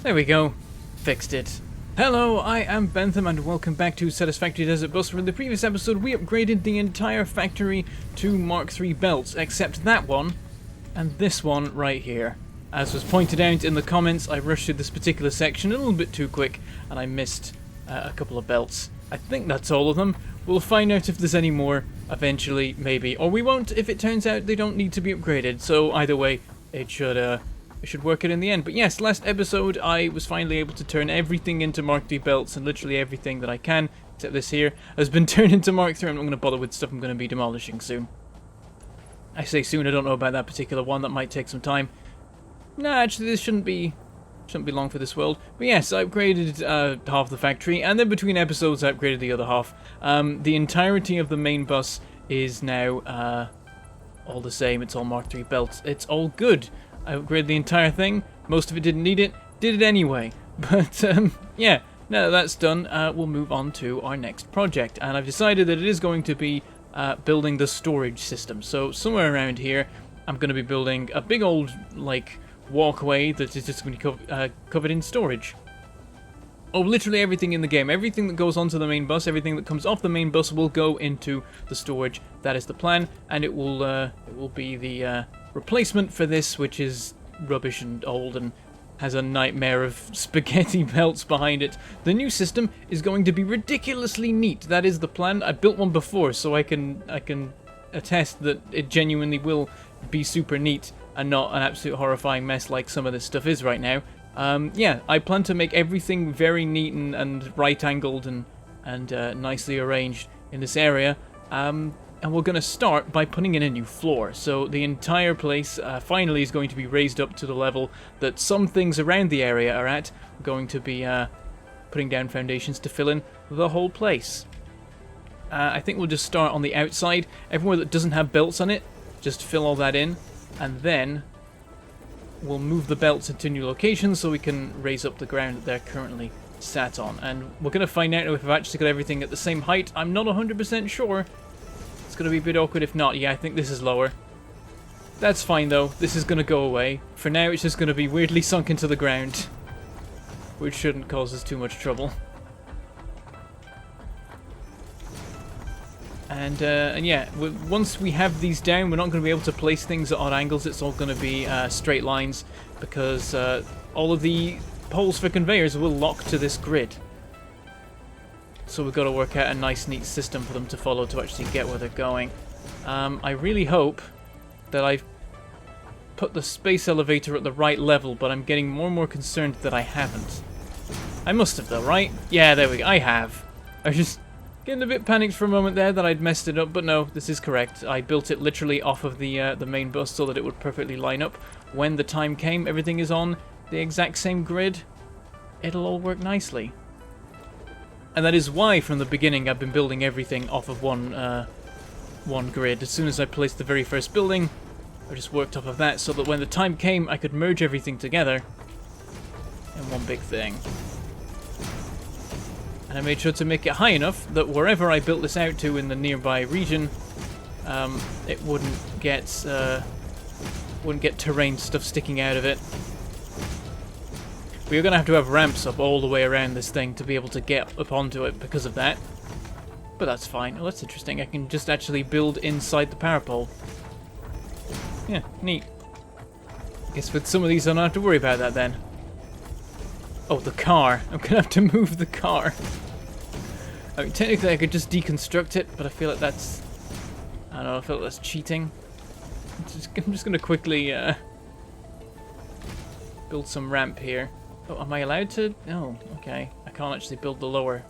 There we go. Fixed it. Hello, I am Bentham and welcome back to Satisfactory Desert Bus, where in the previous episode we upgraded the entire factory to Mark III belts, except that one and this one right here. As was pointed out in the comments, I rushed through this particular section a little bit too quick and I missed a couple of belts. I think that's all of them. We'll find out if there's any more eventually, maybe. Or we won't if it turns out they don't need to be upgraded. So either way, it should work it in the end. But yes, last episode I was finally able to turn everything into Mark III belts, and literally everything that I can, except this here, has been turned into Mark III. I'm not going to bother with stuff I'm going to be demolishing soon. I say soon, I don't know about that particular one, that might take some time. Nah, actually this shouldn't be long for this world. But yes, I upgraded half the factory, and then between episodes I upgraded the other half. The entirety of the main bus is now all the same. It's all Mark III belts. It's all good. I upgraded the entire thing. Most of it didn't need it. Did it anyway. But, yeah. Now that that's done, we'll move on to our next project. And I've decided that it is going to be building the storage system. So somewhere around here, I'm going to be building a big old, like, walkway that is just going to be covered in storage. Oh, literally everything in the game. Everything that goes onto the main bus, everything that comes off the main bus will go into the storage. That is the plan, and it will be the replacement for this, which is rubbish and old and has a nightmare of spaghetti belts behind it. The new system is going to be ridiculously neat. That is the plan. I built one before, so I can attest that it genuinely will be super neat and not an absolute horrifying mess like some of this stuff is right now. Yeah, I plan to make everything very neat and right-angled and nicely arranged in this area. And we're going to start by putting in a new floor. So the entire place finally is going to be raised up to the level that some things around the area are at. We're going to be putting down foundations to fill in the whole place. I think we'll just start on the outside. Everywhere that doesn't have belts on it, just fill all that in. And then we'll move the belts into new locations so we can raise up the ground that they're currently sat on. And we're going to find out if I've actually got everything at the same height. I'm not 100% sure. It's going to be a bit awkward if not. Yeah, I think this is lower. That's fine though. This is going to go away. For now, it's just going to be weirdly sunk into the ground, which shouldn't cause us too much trouble. And yeah, once we have these down, we're not going to be able to place things at odd angles. It's all going to be straight lines because all of the poles for conveyors will lock to this grid. So we've got to work out a nice, neat system for them to follow to actually get where they're going. I really hope that I've put the space elevator at the right level, but I'm getting more and more concerned that I haven't. I must have though, right? Yeah, there we go. I have. I was just getting a bit panicked for a moment there that I'd messed it up, but no, this is correct. I built it literally off of the main bus so that it would perfectly line up. When the time came, everything is on the exact same grid. It'll all work nicely. And that is why, from the beginning, I've been building everything off of one grid. As soon as I placed the very first building, I just worked off of that so that when the time came, I could merge everything together in one big thing. And I made sure to make it high enough that wherever I built this out to in the nearby region, it wouldn't get terrain stuff sticking out of it. We're going to have ramps up all the way around this thing to be able to get up onto it because of that. But that's fine. Oh, that's interesting. I can just actually build inside the power pole. Yeah, neat. I guess with some of these I don't have to worry about that then. Oh, the car. I'm going to have to move the car. I mean, technically I could just deconstruct it, but I feel like that's... I don't know, I feel like that's cheating. I'm just going to quickly build some ramp here. Oh, am I allowed to? Oh, okay. I can't actually build the lower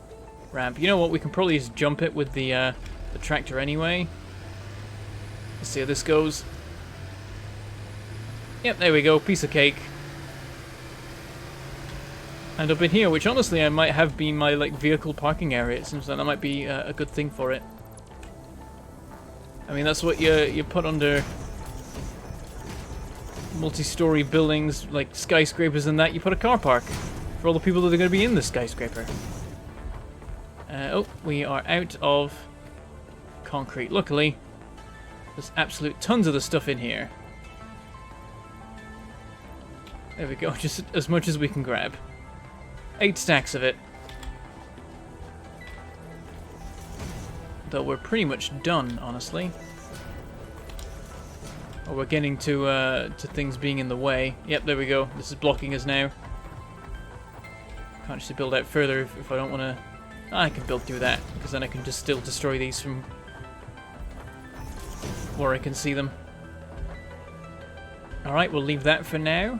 ramp. You know what? We can probably just jump it with the tractor anyway. Let's see how this goes. Yep, there we go. Piece of cake. And up in here, which honestly I might have been my vehicle parking area. It seems like that might be a good thing for it. I mean, that's what you put under multi-story buildings, like skyscrapers and that. You put a car park for all the people that are going to be in the skyscraper. Oh, we are out of concrete. Luckily, there's absolute tons of the stuff in here. There we go, just as much as we can grab. 8 stacks of it. Though we're pretty much done, honestly. Or we're getting to things being in the way. Yep, there we go. This is blocking us now. Can't actually build out further if I don't want to... I can build through that, because then I can just still destroy these from where I can see them. Alright, we'll leave that for now.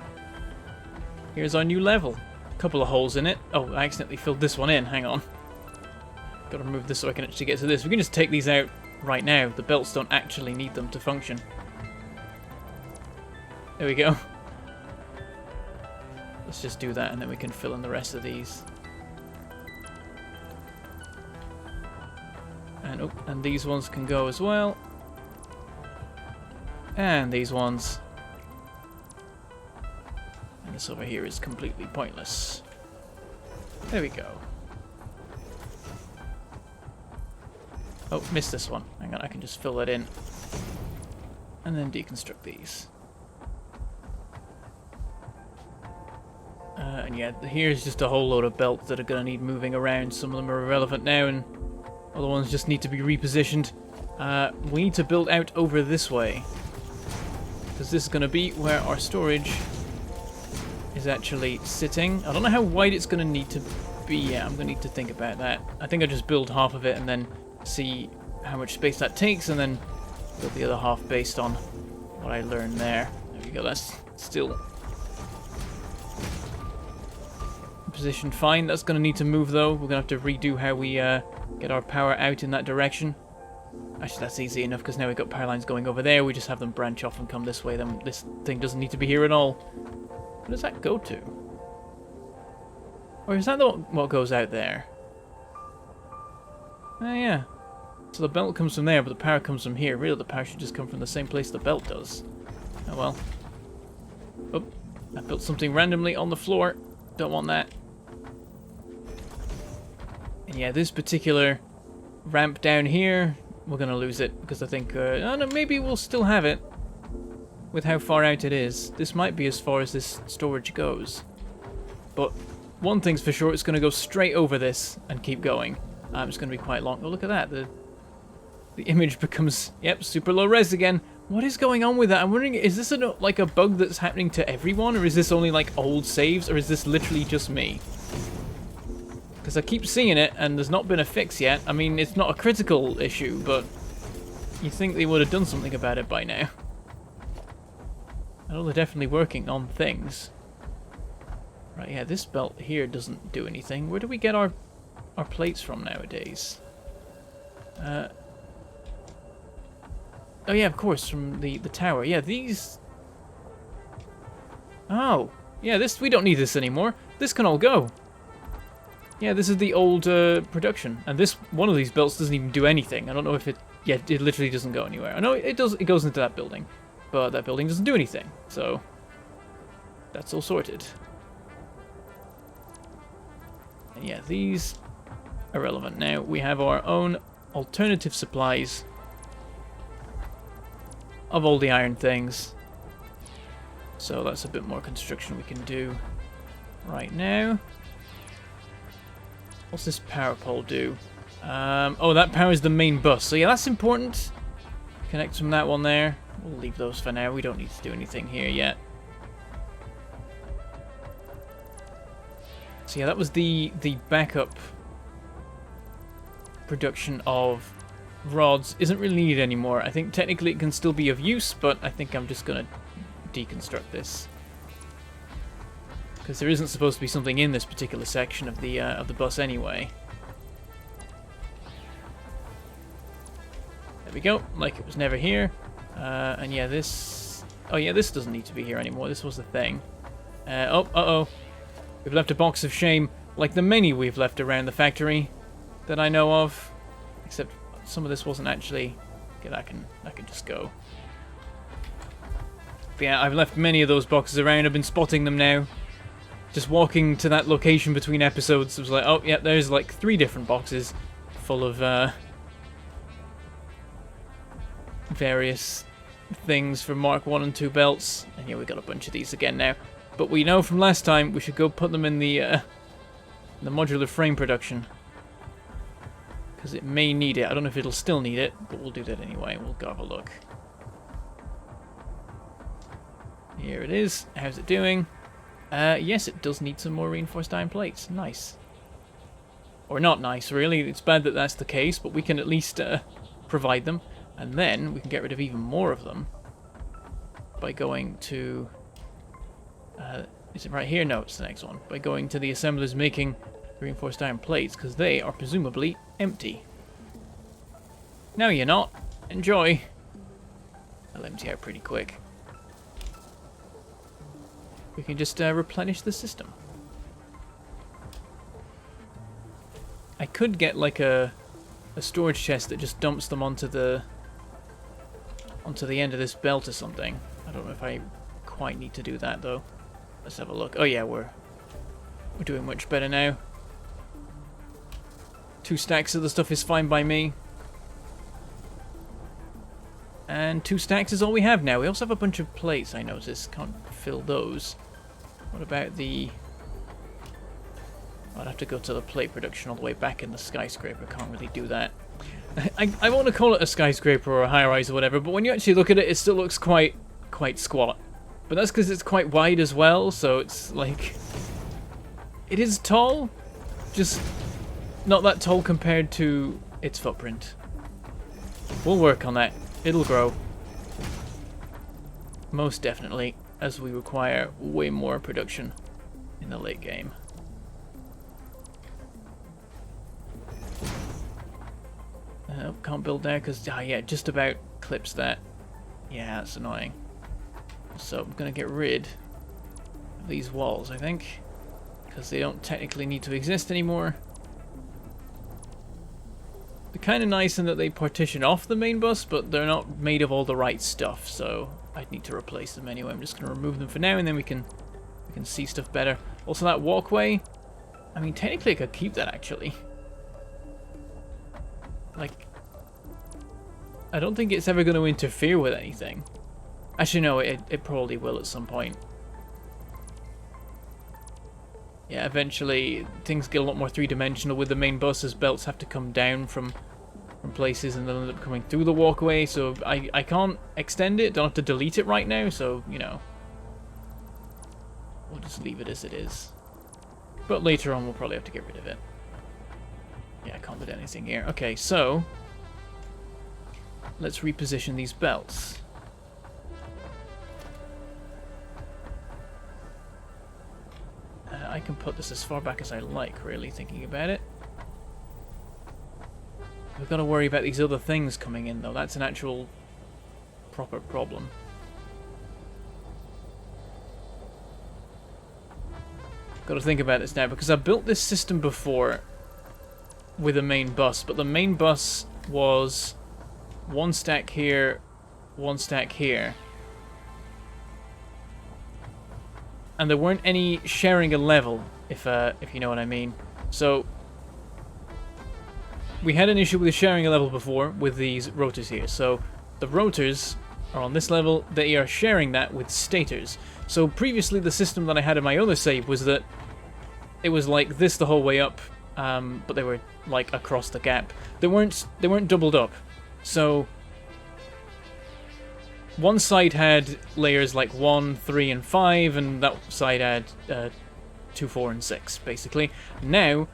Here's our new level. Couple of holes in it. Oh, I accidentally filled this one in. Hang on. Gotta remove this so I can actually get to this. We can just take these out right now. The belts don't actually need them to function. There we go. Let's just do that and then we can fill in the rest of these. And, oh, and these ones can go as well. And these ones. And this over here is completely pointless. There we go. Oh, missed this one. Hang on, I can just fill that in. And then deconstruct these. And yeah, here's just a whole load of belts that are going to need moving around. Some of them are irrelevant now, and other ones just need to be repositioned. We need to build out over this way. Because this is going to be where our storage is actually sitting. I don't know how wide it's going to need to be yet. I'm going to need to think about that. I think I'll just build half of it and then see how much space that takes, and then build the other half based on what I learned there. There we go, that's still positioned fine. That's going to need to move though. We're going to have to redo how we get our power out in that direction. Actually, that's easy enough because now we've got power lines going over there. We just have them branch off and come this way. Then this thing doesn't need to be here at all. Where does that go to? Or is that what goes out there? Oh yeah. So the belt comes from there, but the power comes from here. Really, the power should just come from the same place the belt does. Oh well. Oh, I built something randomly on the floor. Don't want that. And yeah, this particular ramp down here, we're going to lose it. Because I think, oh no, maybe we'll still have it. With how far out it is. This might be as far as this storage goes. But one thing's for sure, it's going to go straight over this and keep going. It's going to be quite long. Oh, look at that. The image becomes, yep, super low res again. What is going on with that? I'm wondering, is this like a bug that's happening to everyone? Or is this only like old saves? Or is this literally just me? Because I keep seeing it and there's not been a fix yet. I mean, it's not a critical issue, but you'd think they would have done something about it by now. I know they're definitely working on things. Right, yeah, this belt here doesn't do anything. Where do we get our plates from nowadays? Oh yeah, of course, from the tower. Yeah, these... Oh, yeah, this, we don't need this anymore. This can all go. Yeah, this is the old production. And this, one of these belts doesn't even do anything. I don't know if it... Yeah, it literally doesn't go anywhere. I know it does. It goes into that building. But that building doesn't do anything. So, that's all sorted. And yeah, these are relevant now. We have our own alternative supplies of all the iron things. So that's a bit more construction we can do right now. What's this power pole do? Oh, that powers the main bus. So yeah, that's important. Connect from that one there. We'll leave those for now. We don't need to do anything here yet. So yeah, that was the backup production of rods. Isn't really needed anymore. I think technically it can still be of use, but I think I'm just gonna deconstruct this because there isn't supposed to be something in this particular section of the bus anyway. There we go. Like it was never here. And yeah, this... Oh yeah, this doesn't need to be here anymore. This was the thing. Oh, uh-oh. We've left a box of shame, like the many we've left around the factory that I know of. Except some of this wasn't actually... Okay, that can just go. But yeah, I've left many of those boxes around. I've been spotting them now. Just walking to that location between episodes, it was like, oh, yeah, there's like 3 different boxes full of various things for Mark 1 and 2 belts. And yeah, we got a bunch of these again now. But we know from last time we should go put them in the modular frame production. Because it may need it. I don't know if it'll still need it, but we'll do that anyway. We'll go have a look. Here it is. How's it doing? Yes, it does need some more reinforced iron plates. Nice. Or not nice, really. It's bad that that's the case, but we can at least provide them. And then we can get rid of even more of them by going to... is it right here? No, it's the next one. By going to the assemblers making reinforced iron plates, because they are presumably empty. No, you're not. Enjoy. I'll empty out pretty quick. We can just replenish the system. I could get like a storage chest that just dumps them onto the end of this belt or something. I don't know if I quite need to do that though. Let's have a look. Oh yeah, we're doing much better now. 2 stacks of the stuff is fine by me. And 2 stacks is all we have now. We also have a bunch of plates, I notice. Can't fill those. What about the... I'd have to go to the plate production all the way back in the skyscraper. Can't really do that. I want to call it a skyscraper or a high-rise or whatever, but when you actually look at it, it still looks quite squat. But that's because it's quite wide as well, so it's like... It is tall, just not that tall compared to its footprint. We'll work on that. It'll grow. Most definitely, as we require way more production in the late game. Can't build there because, yeah, just about clips that. Yeah, that's annoying. So I'm going to get rid of these walls, I think, because they don't technically need to exist anymore. They're kind of nice in that they partition off the main bus, but they're not made of all the right stuff, so I'd need to replace them anyway. I'm just going to remove them for now, and then we can see stuff better. Also, that walkway, I mean, technically I could keep that, actually. Like, I don't think it's ever going to interfere with anything. Actually, no, it probably will at some point. Yeah, eventually things get a lot more three-dimensional with the main bus as belts have to come down from places and they'll end up coming through the walkway, so I can't extend it, don't have to delete it right now, so, you know. We'll just leave it as it is. But later on we'll probably have to get rid of it. Yeah, I can't put anything here. Okay, so let's reposition these belts. I can put this as far back as I like, really, thinking about it. We've got to worry about these other things coming in, though. That's an actual proper problem. Got to think about this now, because I built this system before with a main bus, but the main bus was 1 stack here, 1 stack here. And there weren't any sharing a level, if you know what I mean. So we had an issue with sharing a level before with these rotors here. So the rotors are on this level, they are sharing that with stators. So previously the system that I had in my other save was that it was like this the whole way up, but they were like across the gap. They weren't doubled up. So one side had layers like 1, 3, and 5, and that side had 2, 4, and 6, basically. Now,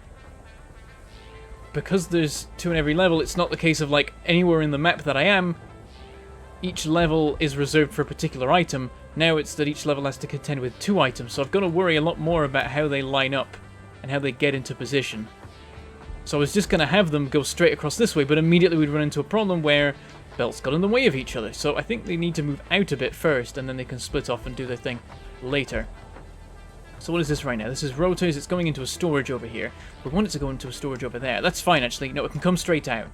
because there's 2 in every level, it's not the case of like anywhere in the map that I am, each level is reserved for a particular item. Now it's that each level has to contend with 2 items, so I've got to worry a lot more about how they line up and how they get into position. So I was just going to have them go straight across this way, but immediately we'd run into a problem where belts got in the way of each other. So I think they need to move out a bit first, and then they can split off and do their thing later. So what is this right now? This is rotors. It's going into a storage over here. We want it to go into a storage over there. That's fine, actually. No, it can come straight out.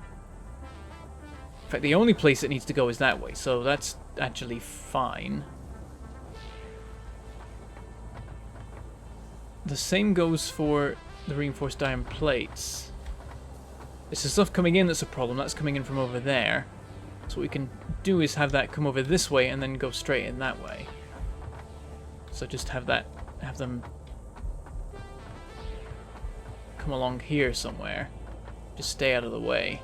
In fact, the only place it needs to go is that way, so that's actually fine. The same goes for the reinforced iron plates. It's the stuff coming in that's a problem. That's coming in from over there. So what we can do is have that come over this way and then go straight in that way. So just have them come along here somewhere. Just stay out of the way.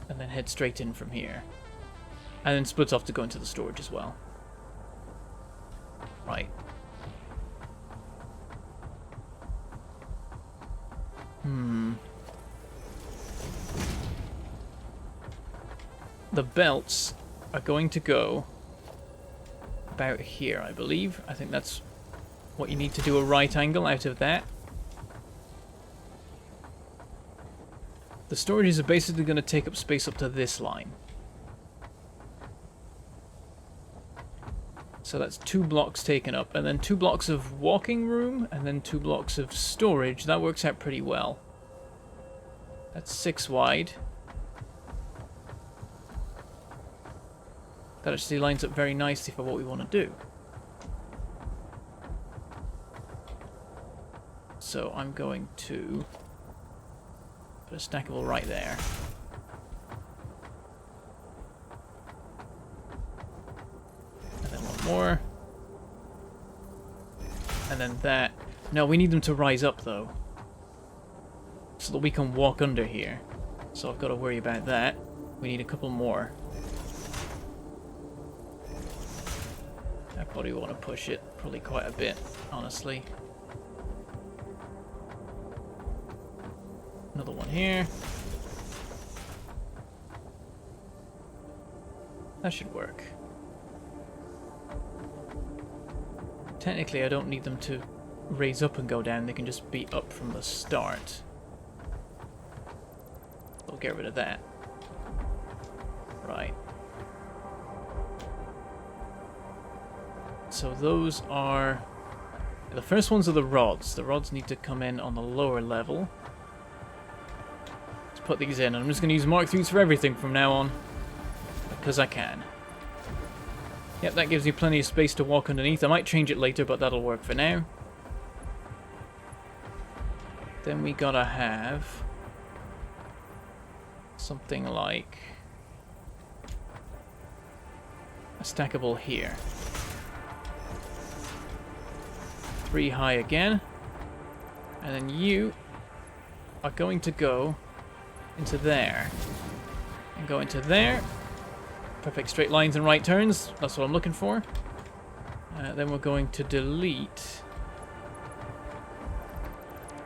And then head straight in from here. And then split off to go into the storage as well. Right. The belts are going to go about here, I believe. I think that's what you need to do, a right angle out of that. The storages are basically going to take up space up to this line. So that's 2 blocks taken up, and then 2 blocks of walking room, and then 2 blocks of storage. That works out pretty well. That's 6 wide. That actually lines up very nicely for what we want to do. So I'm going to put a stackable right there. And then one more. And then that. No, we need them to rise up though, so that we can walk under here. So I've got to worry about that. We need a couple more. I probably want to push it probably quite a bit, honestly. Another one here. That should work. Technically, I don't need them to raise up and go down. They can just be up from the start. We'll get rid of that. Right. So those are... The first ones are the rods. The rods need to come in on the lower level. Let's put these in. I'm just going to use Mark 3s for everything from now on, because I can. Yep, that gives you plenty of space to walk underneath. I might change it later, but that'll work for now. Then we gotta have something like a stackable here. 3 high again. And then you are going to go into there. And go into there. Perfect straight lines and right turns. That's what I'm looking for. Then we're going to delete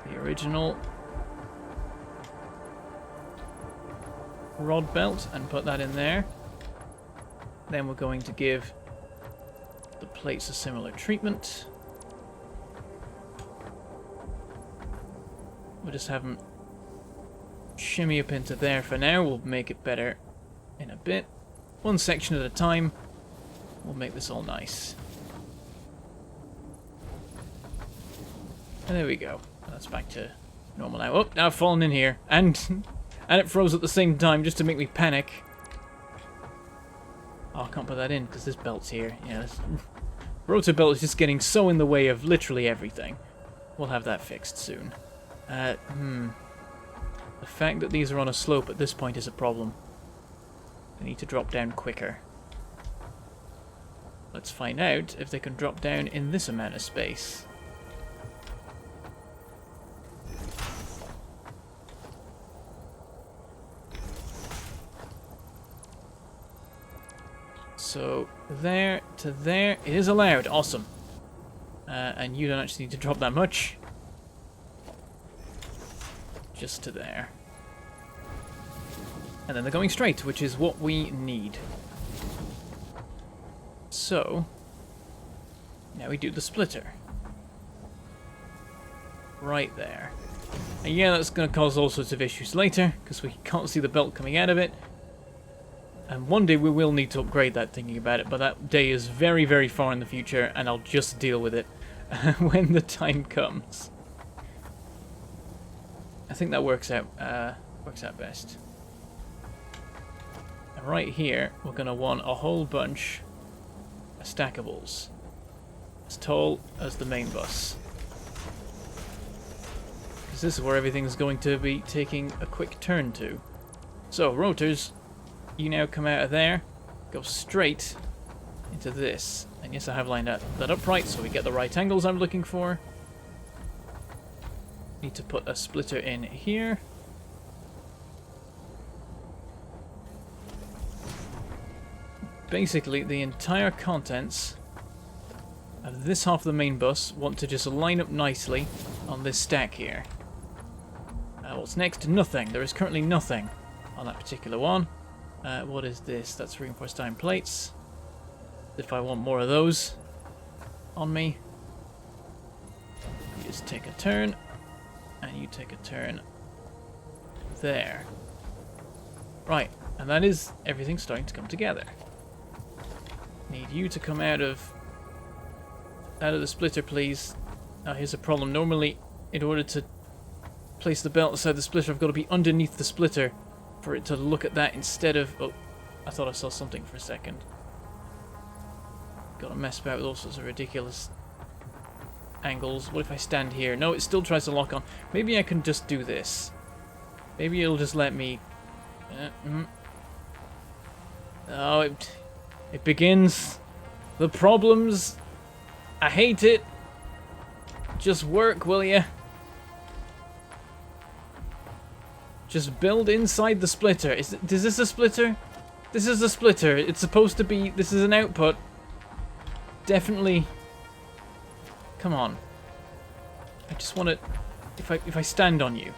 the original rod belt and put that in there. Then we're going to give the plates a similar treatment. We'll just have them shimmy up into there for now. We'll make it better in a bit. One section at a time. We'll make this all nice. And there we go. That's back to normal now. Oh, now I've fallen in here. And it froze at the same time just to make me panic. Oh, I can't put that in because this belt's here. Yeah, this rotor belt is just getting so in the way of literally everything. We'll have that fixed soon. The fact that these are on a slope at this point is a problem. They need to drop down quicker. Let's find out if they can drop down in this amount of space. So, there to there. It is allowed. Awesome. And you don't actually need to drop that much. Just to there. And then they're going straight, which is what we need. So, now we do the splitter. Right there. And yeah, that's going to cause all sorts of issues later, because we can't see the belt coming out of it. And one day we will need to upgrade that, thinking about it, but that day is very, very far in the future, and I'll just deal with it when the time comes. I think that works out best. And right here, we're going to want a whole bunch of stackables. As tall as the main bus. Because this is where everything's going to be taking a quick turn to. So, rotors, you now come out of there, go straight into this. And yes, I have lined that up right, so we get the right angles I'm looking for. Need to put a splitter in here. Basically, the entire contents of this half of the main bus want to just line up nicely on this stack here. What's next? Nothing. There is currently nothing on that particular one. What is this? That's reinforced iron plates. If I want more of those on me, you just take a turn, and you take a turn there. Right, and that is everything starting to come together. Need you to come out of the splitter, please. Now here's a problem. Normally, in order to place the belt inside the splitter, I've got to be underneath the splitter for it to look at that instead of... Oh, I thought I saw something for a second. Got to mess about with all sorts of ridiculous angles. What if I stand here? No, it still tries to lock on. Maybe I can just do this. Maybe it'll just let me... Oh, it begins. The problems. I hate it. Just work, will ya? Just build inside the splitter. Is this a splitter? This is a splitter. It's supposed to be... This is an output. Definitely. Come on. I just want to... If I stand on you.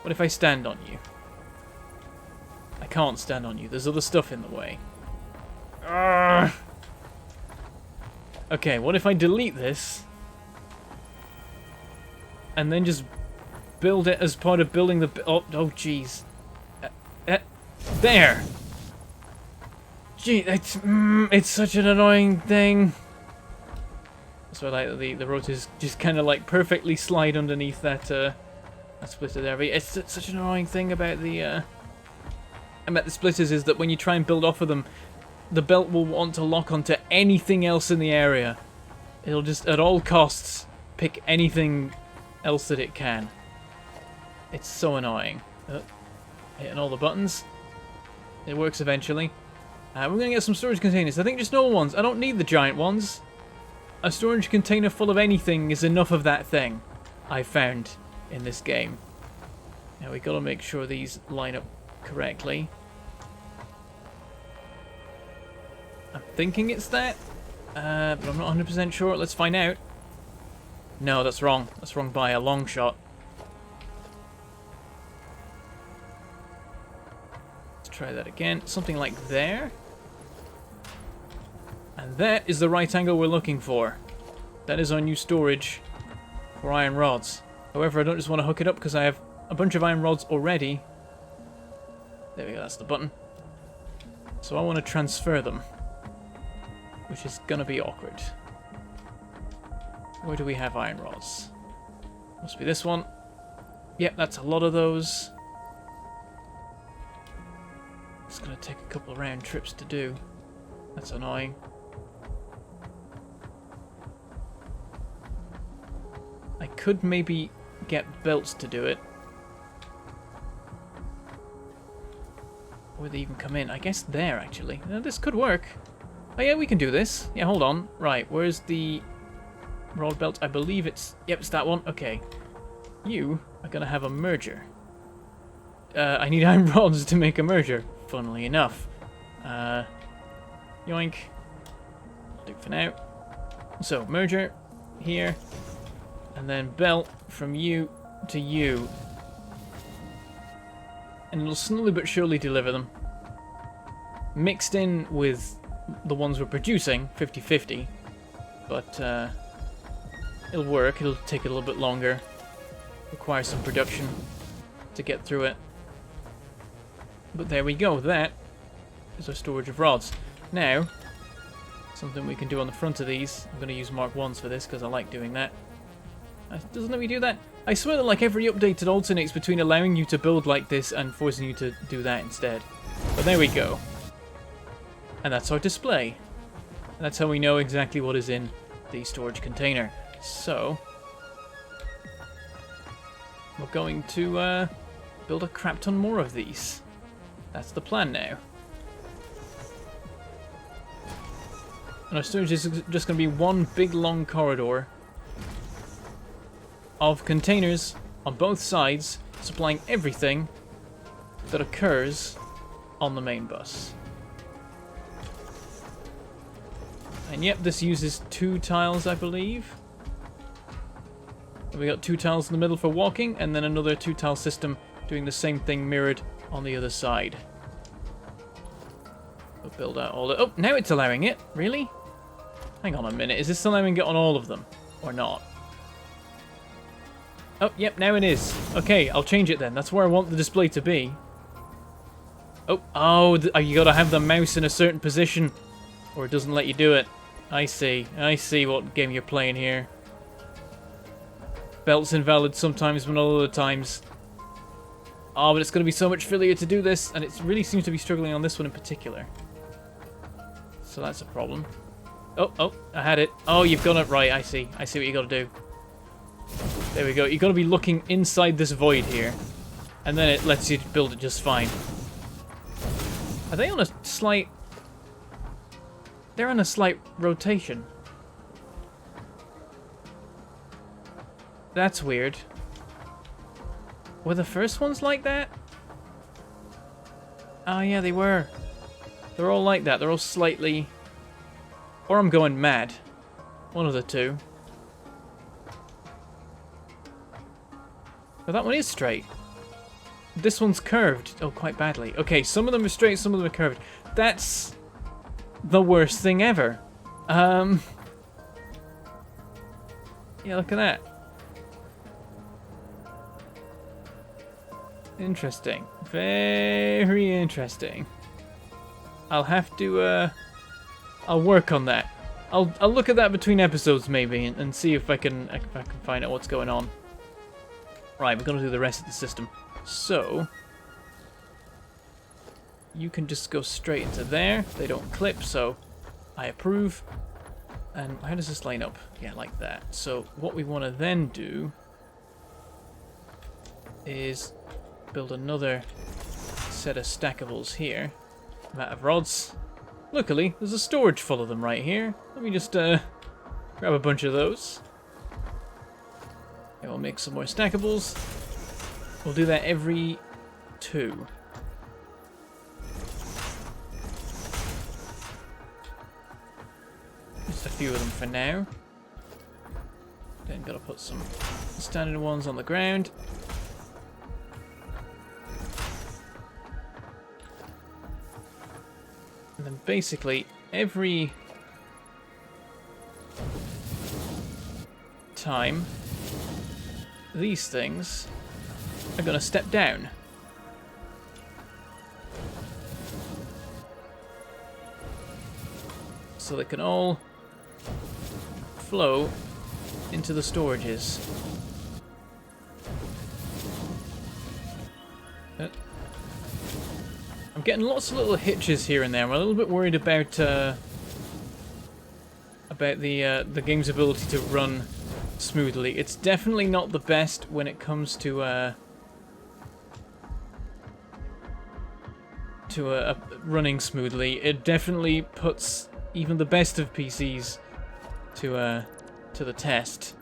What if I stand on you? I can't stand on you. There's other stuff in the way. Urgh. Okay, what if I delete this? And then just build it as part of building the... Oh, jeez. There! Gee, it's such an annoying thing. So I like the rotors just kind of like perfectly slide underneath that splitter there. But it's such an annoying thing about the splitters is that when you try and build off of them, the belt will want to lock onto anything else in the area. It'll just at all costs pick anything else that it can. It's so annoying. Hitting all the buttons. It works eventually. We're going to get some storage containers. I think just normal ones. I don't need the giant ones. A storage container full of anything is enough of that thing, I've found in this game. Now we got to make sure these line up correctly. I'm thinking it's that, but I'm not 100% sure. Let's find out. No, that's wrong. That's wrong by a long shot. Let's try that again. Something like there. And that is the right angle we're looking for. That is our new storage for iron rods. However, I don't just want to hook it up because I have a bunch of iron rods already. There we go, that's the button. So I want to transfer them, which is going to be awkward. Where do we have iron rods? Must be this one. Yep, that's a lot of those. It's going to take a couple of round trips to do. That's annoying. I could maybe get belts to do it. Where they even come in? I guess there, actually. This could work. Oh yeah, we can do this. Yeah, hold on. Right, where's the rod belt? I believe it's... Yep, it's that one. Okay. You are going to have a merger. I need iron rods to make a merger, funnily enough. Yoink. Do for now. So, merger here. And then belt from you to you. And it'll slowly but surely deliver them. Mixed in with the ones we're producing, 50-50. But it'll work. It'll take a little bit longer. Require some production to get through it. But there we go. That is our storage of rods. Now, something we can do on the front of these. I'm going to use Mark 1s for this because I like doing that. Doesn't let me do that? I swear that like every update it alternates between allowing you to build like this and forcing you to do that instead. But there we go. And that's our display. And that's how we know exactly what is in the storage container. So, we're going to build a crap ton more of these. That's the plan now. And our storage is just going to be one big long corridor of containers on both sides, supplying everything that occurs on the main bus. And yep, this uses 2 tiles, I believe. We got 2 tiles in the middle for walking, and then another 2-tile system doing the same thing mirrored on the other side. We'll build out all the... Oh, now it's allowing it. Really? Hang on a minute. Is this allowing it on all of them? Or not? Oh, yep, now it is. Okay, I'll change it then. That's where I want the display to be. Oh, you gotta have the mouse in a certain position, or it doesn't let you do it. I see what game you're playing here. Belt's invalid sometimes, but not other times. Oh, but it's going to be so much failure to do this, and it really seems to be struggling on this one in particular. So that's a problem. Oh, I had it. Oh, you've got it right. I see what you got to do. There we go. You've got to be looking inside this void here, and then it lets you build it just fine. Are they on a slight... They're on a slight rotation. That's weird. Were the first ones like that? Oh yeah, they were. They're all like that. They're all slightly... Or I'm going mad. One of the two. But that one is straight. This one's curved. Oh, quite badly. Okay, some of them are straight, some of them are curved. That's the worst thing ever. Yeah, look at that. Interesting. Very interesting. I'll have to, I'll work on that. I'll look at that between episodes maybe and see if I can find out what's going on. Right, we're gonna do the rest of the system. So you can just go straight into there. They don't clip, so I approve. And how does this line up? Yeah, like that. So what we want to then do is build another set of stackables here. Amount of rods. Luckily, there's a storage full of them right here. Let me just grab a bunch of those. And we'll make some more stackables. We'll do that every 2. Just a few of them for now. Then gotta put some standard ones on the ground. And then basically every time these things are going to step down. So they can all flow into the storages. I'm getting lots of little hitches here and there. I'm a little bit worried about the game's ability to run smoothly. It's definitely not the best when it comes to running smoothly. It definitely puts even the best of PCs to the test.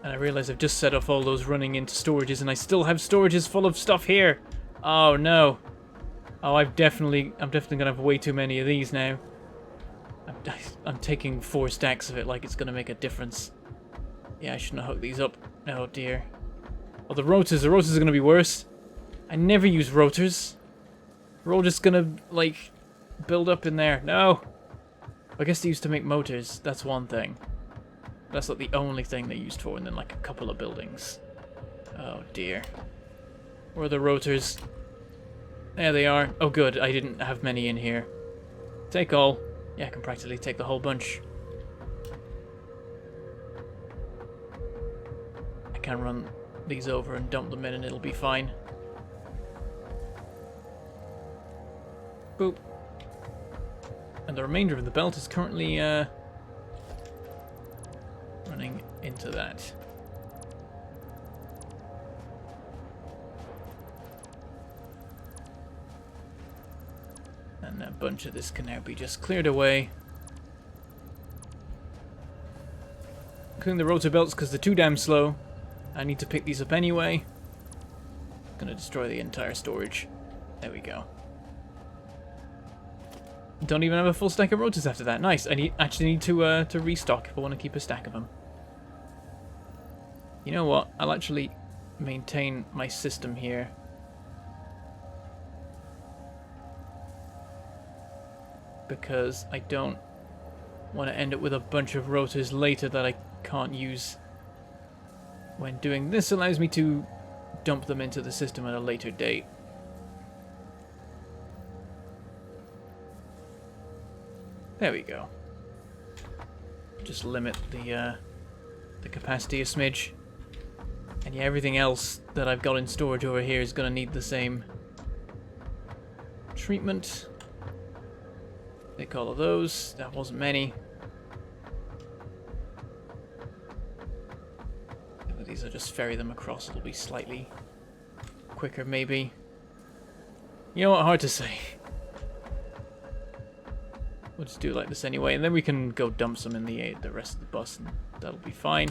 And I realize I've just set off all those running into storages, and I still have storages full of stuff here. Oh no! Oh, I'm definitely gonna have way too many of these now. I'm taking 4 stacks of it like it's gonna make a difference. Yeah, I shouldn't have hooked these up. Oh dear. Oh, the rotors are gonna be worse. I never use rotors. We're all just gonna like build up in there. No. I guess they used to make motors. That's one thing. That's like the only thing they used for, and then like a couple of buildings. Oh dear. Where are the rotors? There they are. Oh good, I didn't have many in here. Take all. Yeah, I can practically take the whole bunch. I can run these over and dump them in and it'll be fine. Boop. And the remainder of the belt is currently running into that. bunch of this can now be just cleared away. Including the rotor belts because they're too damn slow. I need to pick these up anyway. Gonna destroy the entire storage. There we go. Don't even have a full stack of rotors after that. Nice. I actually need to restock if I want to keep a stack of them. You know what? I'll actually maintain my system here. Because I don't want to end up with a bunch of rotors later that I can't use when doing this. Allows me to dump them into the system at a later date. There we go. Just limit the capacity a smidge. And yeah, everything else that I've got in storage over here is going to need the same treatment. Take all of those. That wasn't many. These, I'll just ferry them across. It'll be slightly quicker, maybe. You know what? Hard to say. We'll just do it like this anyway, and then we can go dump some in the rest of the bus, and that'll be fine.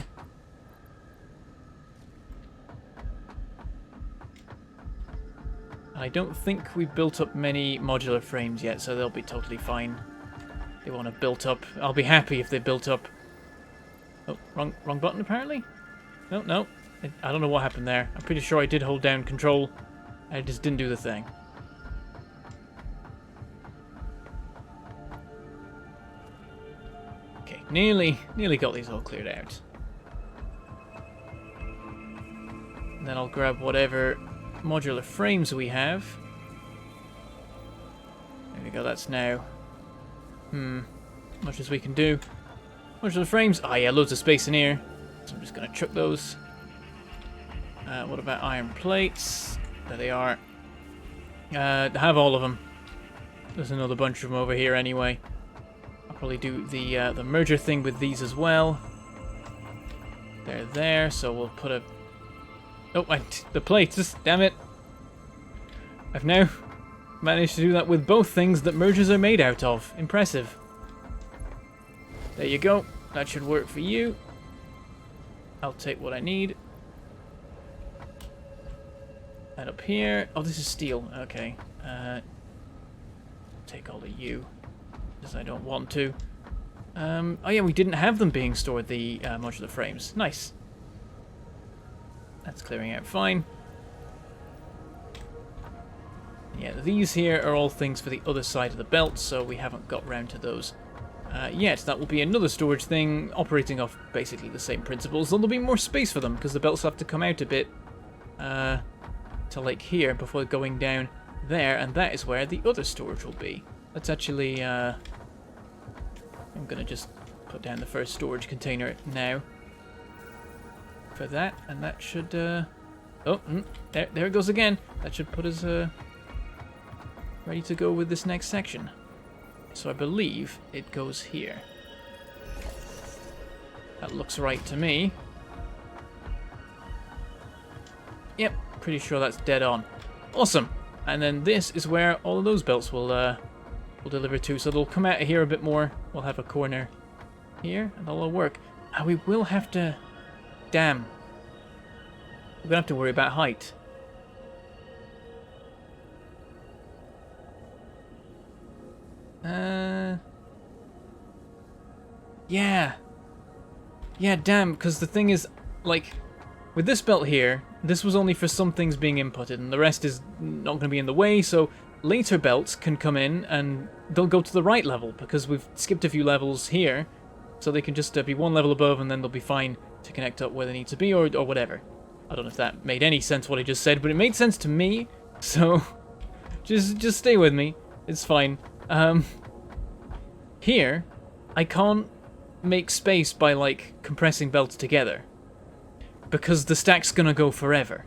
I don't think we've built up many modular frames yet, so they'll be totally fine. They want to build up. I'll be happy if they built up. Oh, wrong button apparently. No. I don't know what happened there. I'm pretty sure I did hold down control. I just didn't do the thing. Okay, nearly got these all cleared out. And then I'll grab whatever modular frames we have. There we go, that's now much as we can do. Modular frames. Ah, yeah, loads of space in here. So I'm just going to chuck those. What about iron plates? There they are. Have all of them. There's another bunch of them over here anyway. I'll probably do the merger thing with these as well. They're there, so we'll put a... Oh, the plates, damn it. I've now managed to do that with both things that mergers are made out of. Impressive. There you go. That should work for you. I'll take what I need. And up here... Oh, this is steel. Okay. Take all of you. Because I don't want to. Oh yeah, we didn't have them being stored, the modular frames. Nice. That's clearing out fine. Yeah, these here are all things for the other side of the belt, so we haven't got round to those yet. That will be another storage thing, operating off basically the same principles. There'll be more space for them, because the belts have to come out a bit to like here before going down there, and that is where the other storage will be. Let's actually... I'm going to just put down the first storage container now for that, and that should... there it goes again. That should put us ready to go with this next section. So I believe it goes here. That looks right to me. Yep, pretty sure that's dead on. Awesome. And then this is where all of those belts will deliver to. So they'll come out of here a bit more. We'll have a corner here, and that'll all work. And we will have to... Damn. We're gonna have to worry about height. Yeah, damn, because the thing is, like, with this belt here, this was only for some things being inputted, and the rest is not going to be in the way, so later belts can come in, and they'll go to the right level, because we've skipped a few levels here, so they can just be one level above, and then they'll be fine to connect up where they need to be, or whatever. I don't know if that made any sense what I just said, but it made sense to me, so just stay with me. It's fine. Here, I can't make space by, like, compressing belts together, because the stack's gonna go forever.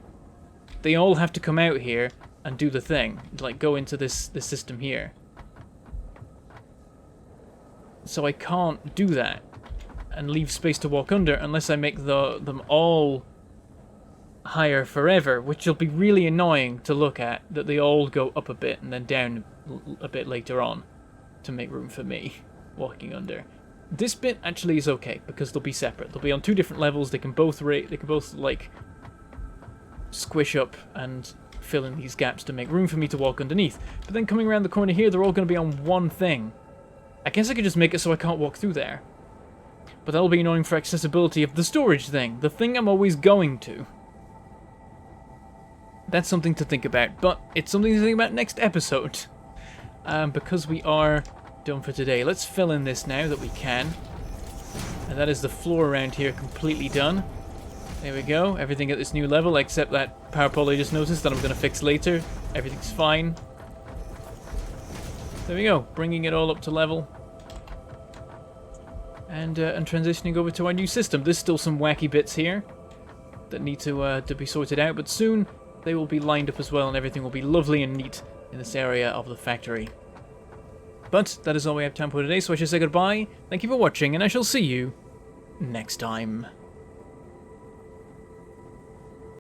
They all have to come out here and do the thing, like go into this system here. So I can't do that and leave space to walk under unless I make them all higher forever, which will be really annoying to look at, that they all go up a bit and then down a bit later on. to make room for me walking under. This bit actually is okay because they'll be separate. They'll be on 2 different levels. They can both like squish up and fill in these gaps to make room for me to walk underneath. But then coming around the corner here, they're all going to be on one thing. I guess I could just make it so I can't walk through there. But that'll be annoying for accessibility of the storage thing. The thing I'm always going to. That's something to think about. But it's something to think about next episode. Because we are done for today. Let's fill in this now that we can. And that is the floor around here completely done. There we go. Everything at this new level except that power pole I just noticed that I'm going to fix later. Everything's fine. There we go. Bringing it all up to level. And transitioning over to our new system. There's still some wacky bits here that need to be sorted out, but soon they will be lined up as well and everything will be lovely and neat in this area of the factory. But that is all we have time for today, so I shall say goodbye. Thank you for watching, and I shall see you next time.